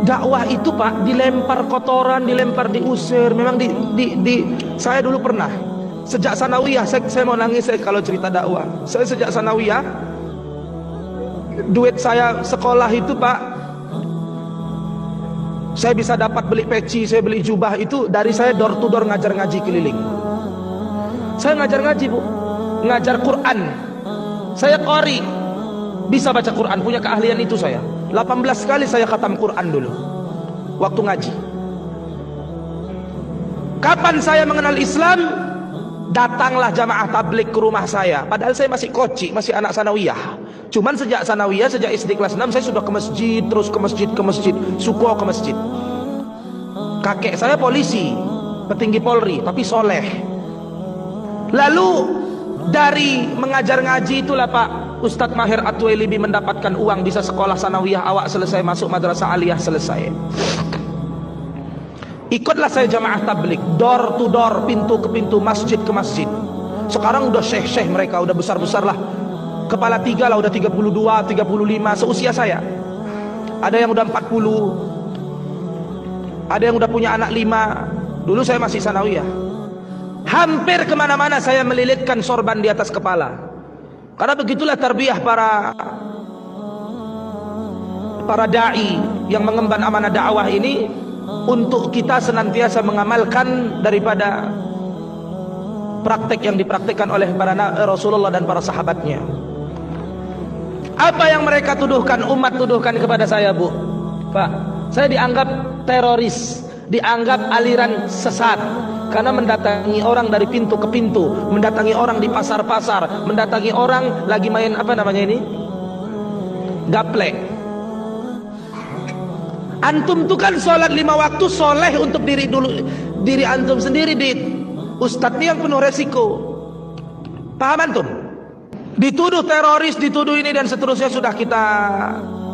dakwah itu Pak dilempar kotoran, dilempar, diusir. Memang saya dulu pernah sejak sanawiyah, saya mau nangis kalau cerita dakwah. Saya sejak sanawiyah, duit saya sekolah itu Pak, saya bisa dapat beli peci, saya beli jubah itu dari saya door to door ngajar ngaji keliling. Saya ngajar ngaji Bu, ngajar Quran. Saya qori, bisa baca Quran, punya keahlian itu saya. 18 kali saya khatam Quran dulu waktu ngaji. Kapan saya mengenal Islam? Datanglah jamaah tablik ke rumah saya. Padahal saya masih kocik, masih anak sanawiyah. Cuman sejak sanawiyah, sejak SD kelas 6 saya sudah ke masjid, terus ke masjid, suko ke masjid. Kakek saya polisi, petinggi Polri, tapi soleh. Lalu dari mengajar ngaji itulah Pak, Ustadz Mahir Atwelibi mendapatkan uang, bisa sekolah sanawiyah awak selesai, masuk madrasah aliyah selesai. Ikutlah saya jamaah tablik, door to door, pintu ke pintu, masjid ke masjid. Sekarang udah syekh-syekh mereka, udah besar-besar lah. Kepala 3 lah, udah 32, 35, seusia saya. Ada yang udah 40, ada yang udah punya anak 5. Dulu saya masih sanawiyah. Hampir kemana-mana saya melilitkan sorban di atas kepala. Karena begitulah tarbiyah para da'i yang mengemban amanah dakwah ini, untuk kita senantiasa mengamalkan daripada praktek yang dipraktikkan oleh para Rasulullah dan para sahabatnya. Apa yang mereka tuduhkan, umat tuduhkan kepada saya Bu, Pak, saya dianggap teroris, dianggap aliran sesat, karena mendatangi orang dari pintu ke pintu, mendatangi orang di pasar-pasar, mendatangi orang lagi main apa namanya ini, gaplek. Antum tuh kan sholat 5 waktu, soleh untuk diri antum sendiri. Ustadz ini yang penuh resiko. Paham antum? Dituduh teroris, dituduh ini dan seterusnya sudah kita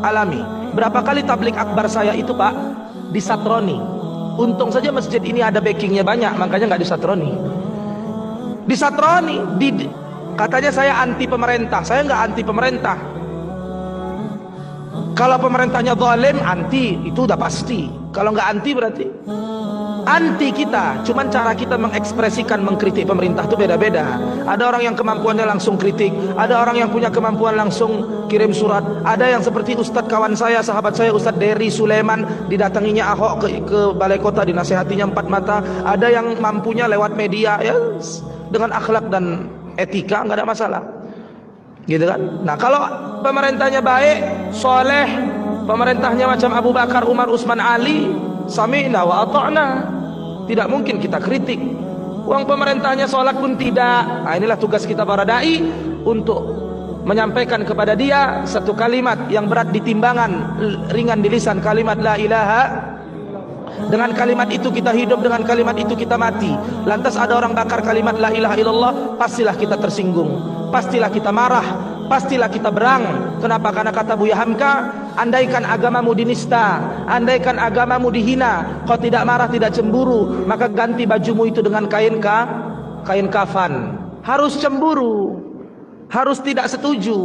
alami. Berapa kali tablik akbar saya itu Pak disatroni. Untung saja masjid ini ada backingnya banyak, makanya nggak disatroni. Disatroni, katanya saya anti pemerintah. Saya nggak anti pemerintah. Kalau pemerintahnya zalim, anti, itu udah pasti. Kalau nggak anti berarti anti kita. Cuman cara kita mengekspresikan, mengkritik pemerintah itu beda-beda. Ada orang yang kemampuannya langsung kritik, ada orang yang punya kemampuan langsung kirim surat, ada yang seperti Ustadz kawan saya, sahabat saya, Ustadz Dery Sulaiman, didatanginya Ahok ke balai kota, dinasehatinya 4 mata. Ada yang mampunya lewat media, ya dengan akhlak dan etika nggak ada masalah, gitu kan. Nah kalau pemerintahnya baik, soleh, pemerintahnya macam Abu Bakar, Umar, Utsman, Ali, sami'na wa ata'na, tidak mungkin kita kritik. Uang pemerintahnya sholat pun tidak. Nah, inilah tugas kita para da'i, untuk menyampaikan kepada dia satu kalimat yang berat di timbangan, ringan di lisan, kalimat la ilaha. Dengan kalimat itu kita hidup, dengan kalimat itu kita mati. Lantas ada orang bakar kalimat la ilaha illallah, pastilah kita tersinggung, pastilah kita marah, pastilah kita berang. Kenapa? Karena kata Buya Hamka, andaikan agamamu dinista, andaikan agamamu dihina, kau tidak marah, tidak cemburu, maka ganti bajumu itu dengan kain kafan. Harus cemburu, harus tidak setuju.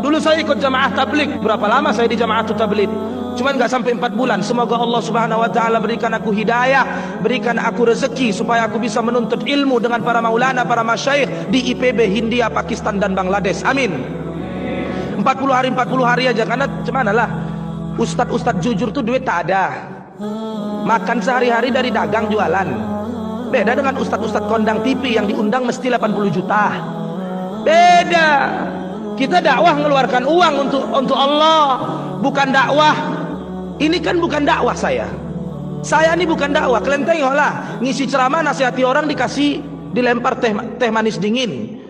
Dulu saya ikut jamaah tablik. Berapa lama saya di jamaah tablik? Cuman gak sampai 4 bulan. Semoga Allah subhanahu wa ta'ala berikan aku hidayah, berikan aku rezeki, supaya aku bisa menuntut ilmu dengan para maulana, para masyayikh di IPB, Hindia, Pakistan dan Bangladesh. Amin. 40 hari aja. Karena gimana lah, ustadz jujur tuh duit tak ada, makan sehari-hari dari dagang jualan. Beda dengan ustadz kondang TV yang diundang mesti 80 juta. Beda. Kita dakwah mengeluarkan uang untuk Allah, bukan dakwah. Ini kan bukan dakwah saya. Saya ini bukan dakwah. Kalian tengoklah, ngisi ceramah nasihati orang dikasih, dilempar teh manis dingin.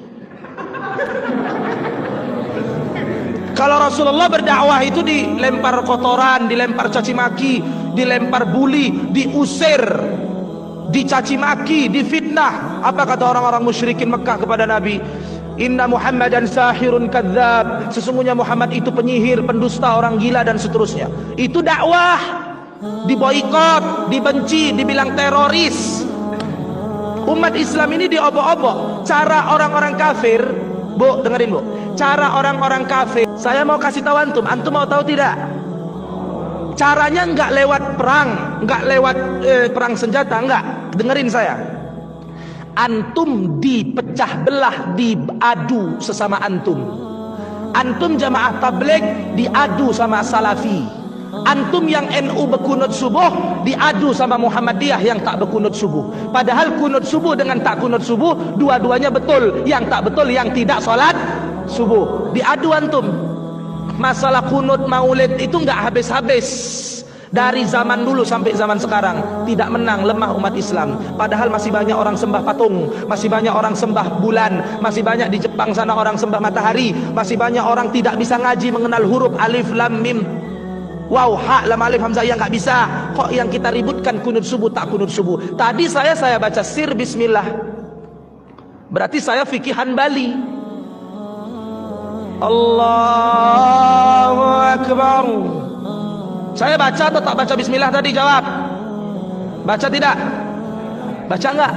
Kalau Rasulullah berdakwah itu dilempar kotoran, dilempar caci maki, dilempar bully, diusir, dicaci maki, difitnah. Apa kata orang-orang musyrikin Mekah kepada Nabi? Inna Muhammadan sahirun kadzab. Sesungguhnya Muhammad itu penyihir, pendusta, orang gila dan seterusnya. Itu dakwah. Diboikot, dibenci, dibilang teroris. Umat Islam ini diobok-obok. Cara orang-orang kafir, Bu, dengerin Bu. Cara orang-orang kafir. Saya mau kasih tahu antum mau tahu tidak? Caranya nggak lewat perang, nggak lewat perang senjata, nggak. Dengerin saya. Antum dipecah belah, diadu sesama antum. Antum jamaah tabligh diadu sama salafi. Antum yang NU berkunut subuh diadu sama Muhammadiyah yang tak berkunut subuh. Padahal kunut subuh dengan tak kunut subuh dua-duanya betul. Yang tak betul yang tidak sholat subuh. Diadu antum. Masalah kunut maulid itu nggak habis-habis. Dari zaman dulu sampai zaman sekarang tidak menang, lemah umat Islam. Padahal masih banyak orang sembah patung, masih banyak orang sembah bulan, masih banyak di Jepang sana orang sembah matahari, masih banyak orang tidak bisa ngaji mengenal huruf alif lam mim waw ha lam alif hamzah yang nggak bisa. Kok yang kita ributkan kunut subuh tak kunut subuh? Tadi saya baca sir bismillah, berarti saya fikih Hanbali. Allahu Akbar. Saya baca atau tak baca bismillah tadi? Jawab. Baca tidak? Baca enggak?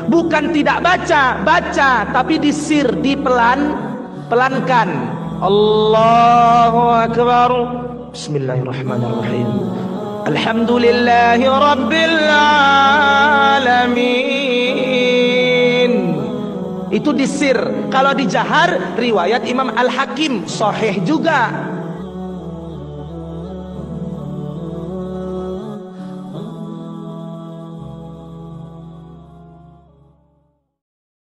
Bukan tidak baca, baca tapi disir, dipelankan. Allahu Akbar. Bismillahirrahmanirrahim. Alhamdulillahi Rabbil Alamin. Itu disir. Kalau dijahar riwayat Imam Al-Hakim sahih juga.